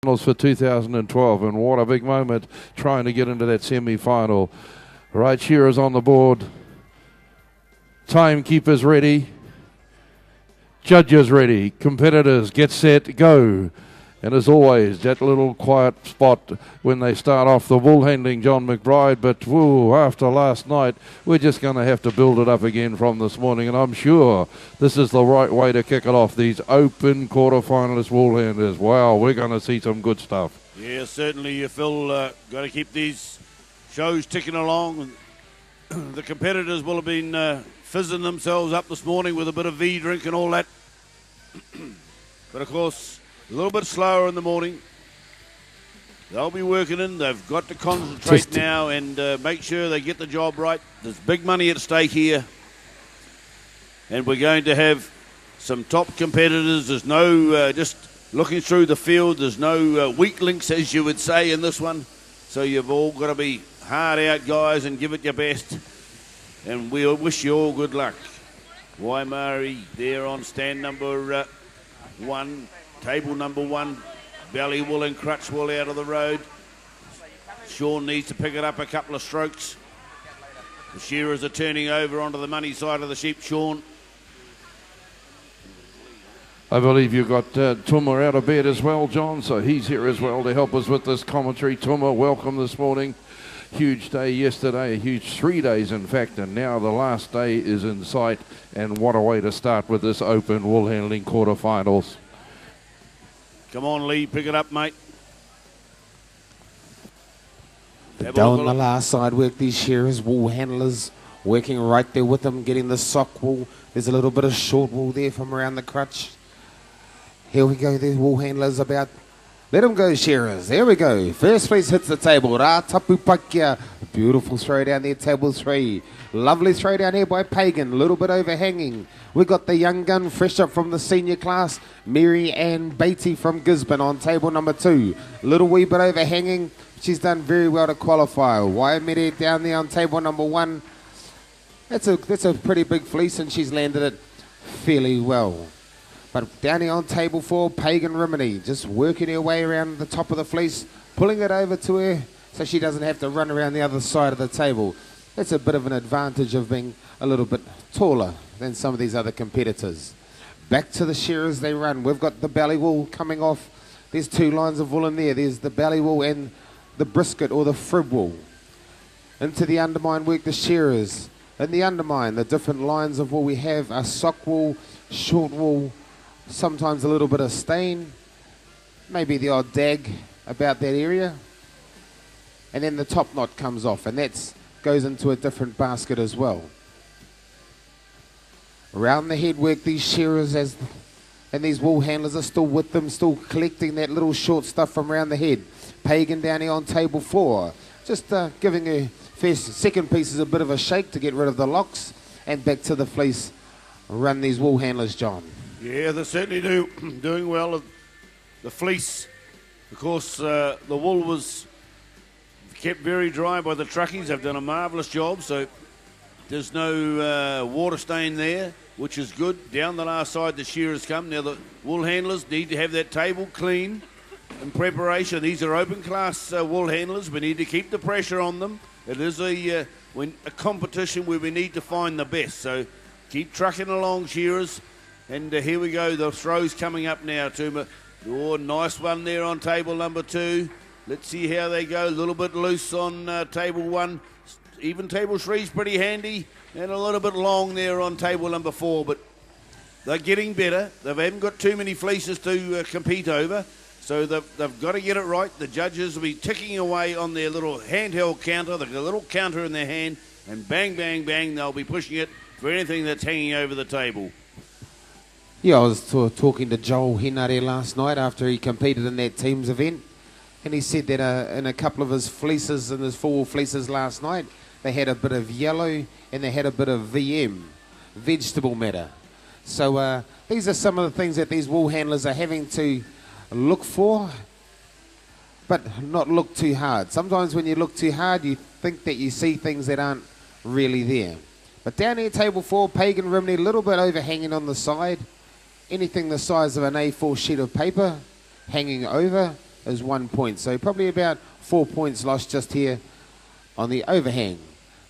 for 2012, and what a big moment trying to get into that semi-final. Right, Shearers on the board. Timekeepers ready. Judges ready. Competitors get set, go. And as always, that little quiet spot when they start off the Woolhandling, John McBride. But woo, after last night, we're just going to have to build it up again from this morning. And I'm sure this is the right way to kick it off. These open quarterfinalist Woolhandlers. Wow, we're going to see some good stuff. Yeah, certainly you feel got to keep these shows ticking along. The competitors will have been fizzing themselves up this morning with a bit of V drink and all that. But of course, a little bit slower in the morning. They'll be working in. They've got to concentrate now and make sure they get the job right. There's big money at stake here. And we're going to have some top competitors. There's no, just looking through the field, there's no weak links, as you would say, in this one. So you've all got to be hard out, guys, and give it your best. And we'll wish you all good luck. Waimari there on stand number 1. Table number 1, belly wool and crutch wool out of the road. Sean needs to pick it up a couple of strokes. The shearers are turning over onto the money side of the sheep, Sean. I believe you've got Tuma out of bed as well, John, so he's here as well to help us with this commentary. Tuma, welcome this morning. Huge day yesterday, a huge 3 days in fact, and now the last day is in sight. And what a way to start with this open Woolhandling quarterfinals. Come on, Lee, pick it up, mate. Down the last side work, these shearers, wool handlers, working right there with them, getting the sock wool. There's a little bit of short wool there from around the crutch. Here we go, there's wool handlers about. Let them go, shearers. There we go. First place hits the table. Ra Tapu Pakia. Beautiful throw down there, table 3. Lovely throw down here by Pagan. A little bit overhanging. We got the young gun fresh up from the senior class. Mary Ann Beatty from Gisborne on table number 2. A little wee bit overhanging. She's done very well to qualify. Waimere down there on table number 1. That's a pretty big fleece, and she's landed it fairly well. But down here on table 4, Pagan Rimini, just working her way around the top of the fleece, pulling it over to her so she doesn't have to run around the other side of the table. That's a bit of an advantage of being a little bit taller than some of these other competitors. Back to the shearers they run. We've got the belly wool coming off. There's 2 lines of wool in there. There's the belly wool and the brisket or the frib wool. Into the undermine work the shearers. In the undermine, the different lines of wool we have are sock wool, short wool, sometimes a little bit of stain, maybe the odd dag about that area, and then the top knot comes off, and that goes into a different basket as well. Around the head work these shearers and these wool handlers are still with them, still collecting that little short stuff from around the head. Pagan down here on table 4, just giving her second piece is a bit of a shake to get rid of the locks, and back to the fleece run these wool handlers, John. Yeah, they certainly doing well. The fleece, of course, the wool was kept very dry by the truckies. They've done a marvellous job, so there's no water stain there, which is good. Down the last side, the shearers come. Now, the wool handlers need to have that table clean in preparation. These are open class wool handlers. We need to keep the pressure on them. It is a competition where we need to find the best. So keep trucking along, shearers. And here we go, the throws coming up now, Tuma. Oh, nice one there on table number 2. Let's see how they go. A little bit loose on table 1. Even table 3 is pretty handy. And a little bit long there on table number 4. But they're getting better. They haven't got too many fleeces to compete over. So they've got to get it right. The judges will be ticking away on their little handheld counter. They've got a little counter in their hand. And bang, bang, bang, they'll be pushing it for anything that's hanging over the table. Yeah, I was talking to Joel Henare last night after he competed in that teams event, and he said that in a couple of his fleeces, in his 4 fleeces last night, they had a bit of yellow and they had a bit of VM, vegetable matter. So these are some of the things that these wool handlers are having to look for, but not look too hard. Sometimes when you look too hard, you think that you see things that aren't really there. But down here, table 4, Pagan Rimney, a little bit overhanging on the side. Anything the size of an A4 sheet of paper hanging over is 1 point. So probably about 4 points lost just here on the overhang.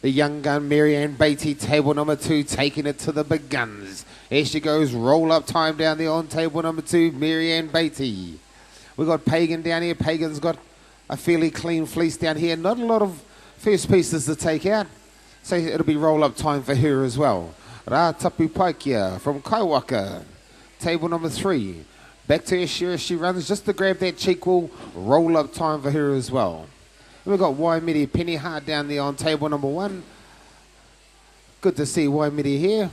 The young gun, Marianne Beatty, table number 2, taking it to the big guns. Here she goes, roll-up time down there on table number 2, Marianne Beatty. We've got Pagan down here. Pagan's got a fairly clean fleece down here. Not a lot of first pieces to take out, so it'll be roll-up time for her as well. Rātapu Paikia from Kaiwaka, table number 3. Back to her shearer, she runs just to grab that cheek wall. Roll-up time for her as well. We've got Waimiri Penny Hart down there on table number 1. Good to see Waimiri here.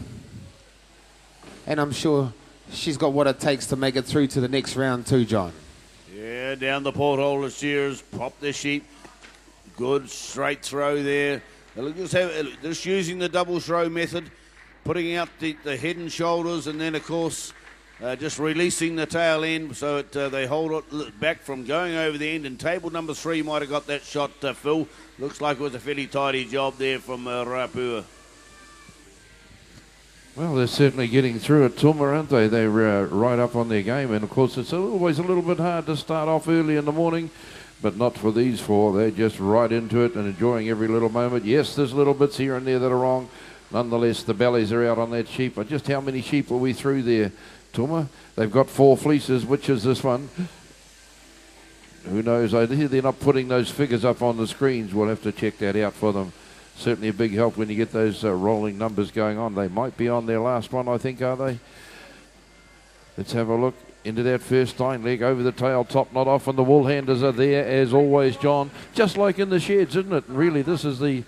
And I'm sure she's got what it takes to make it through to the next round too, John. Yeah, down the porthole of Shears, pop the sheep. Good straight throw there. Just using the double throw method, putting out the head and shoulders, and then, of course, just releasing the tail end so they hold it back from going over the end. And table number 3 might have got that shot, Phil. Looks like it was a fairly tidy job there from Rapua. Well, they're certainly getting through it, Tuma, aren't they? They're right up on their game. And, of course, it's always a little bit hard to start off early in the morning, but not for these 4. They're just right into it and enjoying every little moment. Yes, there's little bits here and there that are wrong. Nonetheless, the bellies are out on that sheep. Just how many sheep are we through there, Tuma? They've got 4 fleeces. Which is this one? Who knows? I hear they're not putting those figures up on the screens. We'll have to check that out for them. Certainly a big help when you get those rolling numbers going on. They might be on their last one, I think, are they? Let's have a look into that first hind leg, over the tail, top not off, and the wool handers are there as always, John. Just like in the sheds, isn't it? And really, this is the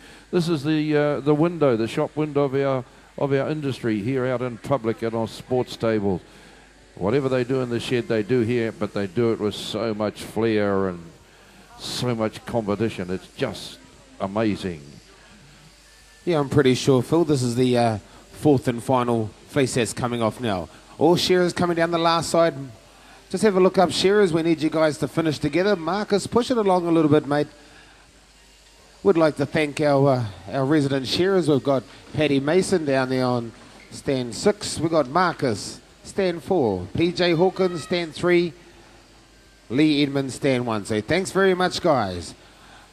window, the shop window of our industry here out in public at our sports tables. Whatever they do in the shed, they do here, but they do it with so much flair and so much competition. It's just amazing. Yeah, I'm pretty sure, Phil, this is the 4th and final fleece that's coming off now. All shearers coming down the last side. Just have a look up, shearers. We need you guys to finish together. Marcus, push it along a little bit, mate. Would like to thank our resident shearers. We've got Paddy Mason down there on stand 6. We've got Marcus, stand 4. PJ Hawkins, stand 3. Lee Edmonds, stand 1. So thanks very much, guys.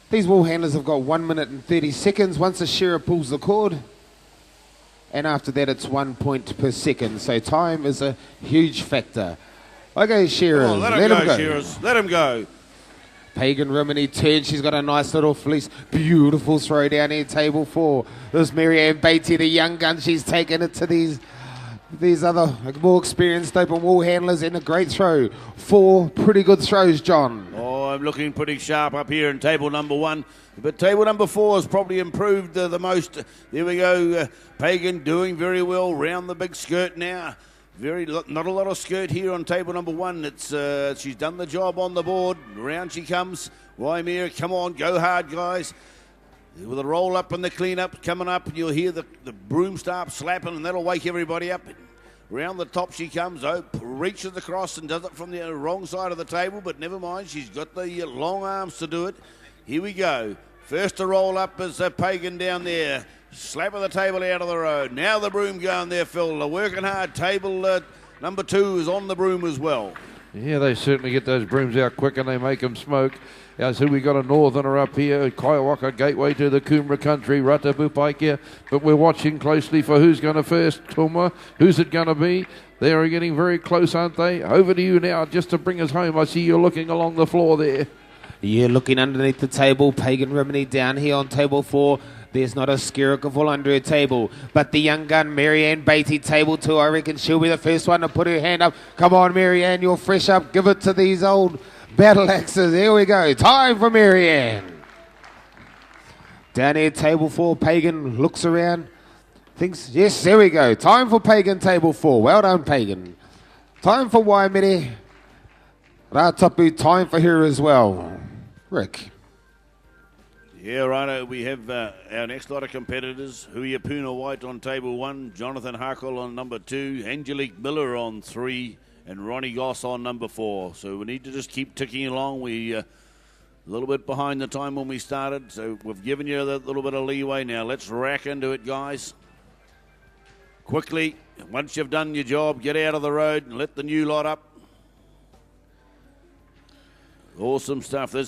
These wool handlers have got 1 minute and 30 seconds once a shearer pulls the cord. And after that, it's 1 point per second. So time is a huge factor. Okay, shearers, let him go, shearers. Let him go. Pagan Rimini turns. She's got a nice little fleece. Beautiful throw down here, table 4. There's Marianne Beatty, the young gun. She's taken it to these other more experienced open wool handlers in a great throw. 4 pretty good throws, John. Oh, I'm looking pretty sharp up here in table number 1. But table number 4 has probably improved the most. There we go. Pagan doing very well round the big skirt now. Not a lot of skirt here on table number 1. It's she's done the job on the board. Round she comes. Waimea, come on, go hard, guys. With a roll up and the clean up coming up, and you'll hear the broom start slapping, and that'll wake everybody up. Round the top she comes, reaches across and does it from the wrong side of the table, but never mind, she's got the long arms to do it. Here we go. First to roll up is Pagan down there. Slap of the table out of the road. Now the broom going there, Phil. They're working hard. Table number 2 is on the broom as well. Yeah, they certainly get those brooms out quick and they make them smoke. So we got a northerner up here, Kaiwaka gateway to the Coomera country, Ratapu Paikia. But we're watching closely for who's going to first, Tuma. Who's it going to be? They are getting very close, aren't they? Over to you now, just to bring us home. I see you looking along the floor there. Yeah, looking underneath the table. Pagan Rimini down here on table 4. There's not a skilful under her table. But the young gun, Marianne Beatty, table 2. I reckon she'll be the first one to put her hand up. Come on, Marianne, you're fresh up. Give it to these old battle axes. Here we go. Time for Marianne. Down here, table 4. Pagan looks around. Thinks, yes, there we go. Time for Pagan, table 4. Well done, Pagan. Time for Waimiri. Rātapu, time for her as well. Rick. Yeah, righto. We have our next lot of competitors. Huia Puna White on table 1, Jonathan Harkle on number 2, Angelique Miller on 3, and Ronnie Goss on number 4. So we need to just keep ticking along. We a little bit behind the time when we started, so we've given you that little bit of leeway now. Let's rack into it, guys. Quickly, once you've done your job, get out of the road and let the new lot up. Awesome stuff. There's